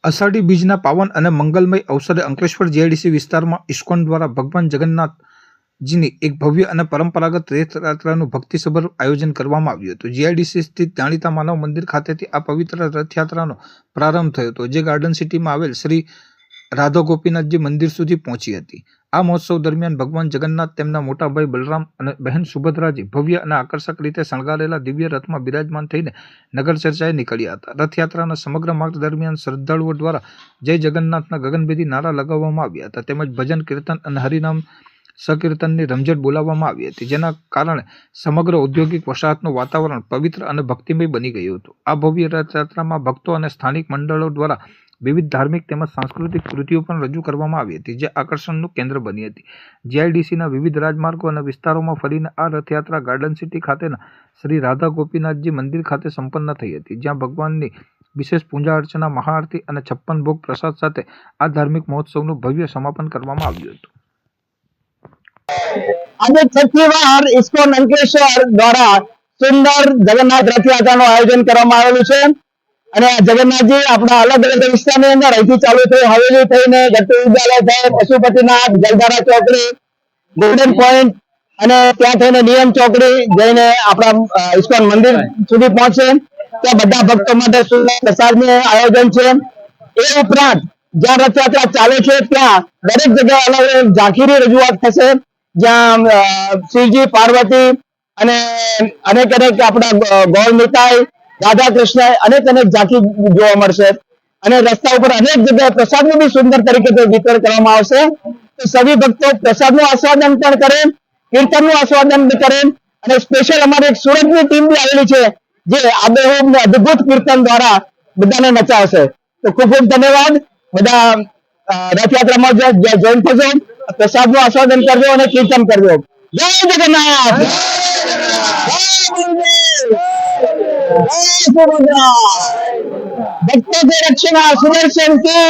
અષાઢી બીજના પાવન અને મંગલમય અવસરે અંકલેશ્વર જીઆઈડીસી વિસ્તારમાં ઇસ્કોન દ્વારા ભગવાન જગન્નાથજીની એક ભવ્ય અને પરંપરાગત રથયાત્રાનું ભક્તિસભર આયોજન કરવામાં આવ્યું હતું. જીઆઈડીસી સ્થિત જાણીતા માનવ મંદિર ખાતેથી આ પવિત્ર રથયાત્રાનો પ્રારંભ થયો હતો, જે ગાર્ડન સિટીમાં આવેલ શ્રી રાધા ગોપીનાથજી મંદિર સુધી પહોંચી હતી. આ મહોત્સવ દરમિયાન ભગવાન જગન્નાથ, તેમના મોટા ભાઈ બલરામ અને બહેન સુભદ્રાજી ભવ્ય અને આકર્ષક રીતે શણગારેલા દિવ્ય રથમાં બિરાજમાન થઈને નગર ચર્ચાએ નીકળ્યા હતા. રથયાત્રાના સમગ્ર માર્ગ દરમિયાન શ્રદ્ધાળુઓ દ્વારા જય જગન્નાથના ગગનભેદી નારા લગાવવામાં આવ્યા હતા, તેમજ ભજન, કીર્તન અને હરિનામ સંકીર્તનની રમઝટ બોલાવવામાં આવી હતી, જેના કારણે સમગ્ર ઔદ્યોગિક વસાહતનું વાતાવરણ પવિત્ર અને ભક્તિમય બની ગયું હતું. આ ભવ્ય રથયાત્રામાં ભક્તો અને સ્થાનિક મંડળો દ્વારા વિવિધ ધાર્મિક તેમજ સાંસ્કૃતિક કૃતિઓ પણ રજૂ કરવામાં આવી હતી, જે આકર્ષણનું કેન્દ્ર બની હતી. જીઆઈડીસીના વિવિધ રાજમાર્ગો અને વિસ્તારોમાં ફરીને આ રથયાત્રા ગાર્ડન સિટી ખાતેના શ્રી રાધા ગોપીનાથજી મંદિર ખાતે સંપન્ન થઈ હતી, જ્યાં ભગવાનની વિશેષ પૂજા અર્ચના, મહાઆરતી અને 56 ભોગ પ્રસાદ સાથે આ ધાર્મિક મહોત્સવનું ભવ્ય સમાપન કરવામાં આવ્યું હતું. આજે છઠ્ઠી વાર ઇસ્કોન અંકલેશ્વર દ્વારા સુંદર જગન્નાથ રથયાત્રાનું આયોજન કરવામાં આવેલું છે. અને જગન્નાથજી આપણા અલગ અલગ વિસ્તારની અંદર અહીંથી ચાલુ થઈ હવેલી થઈને ગટ્ટુ વિદ્યાલય થઈ પશુપતિનાથ, જલધારા ચોકડી, ગોલ્ડન પોઈન્ટ અને ત્યાં થઈને નિયમ ચોકડી જઈને આપણા ઇસ્કોન મંદિર સુધી પહોંચે. ત્યાં બધા ભક્તો માટે સુંદર પ્રસાદનું આયોજન છે. એ ઉપરાંત જ્યાં રથયાત્રા ચાલે છે ત્યાં દરેક જગ્યાએ અલગ અલગ ઝાંખીની રજૂઆત થશે, જ્યાં શિવજી, પાર્વતી અને અનેક આપણા ગૌર મિતાઈ, રાધા કૃષ્ણ અનેક ઝાંખી જોવા મળશે. અને રસ્તા ઉપર અનેક જગ્યાએ પ્રસાદનું બી સુંદર તરીકે વિતરણ કરવામાં આવશે. તો સभी ભક્તો પ્રસાદનું આસ્વાદન પણ કરે, કીર્તનનું આસ્વાદન બી કરે. અને સ્પેશિયલ અમારી એક સુરતની ટીમ બી આવેલી છે, જે આબેહૂબ ને અદ્ભુત કીર્તન દ્વારા બધાને નચાવશે. તો ખૂબ ખૂબ ધન્યવાદ. બધા રથયાત્રામાં જોઈન થજો, પ્રસાદનું આસ્વાદન કરજો અને કીર્તન કરજો. જય જગન્નાથ, भक्तों के रक्षणा सुदर्शन की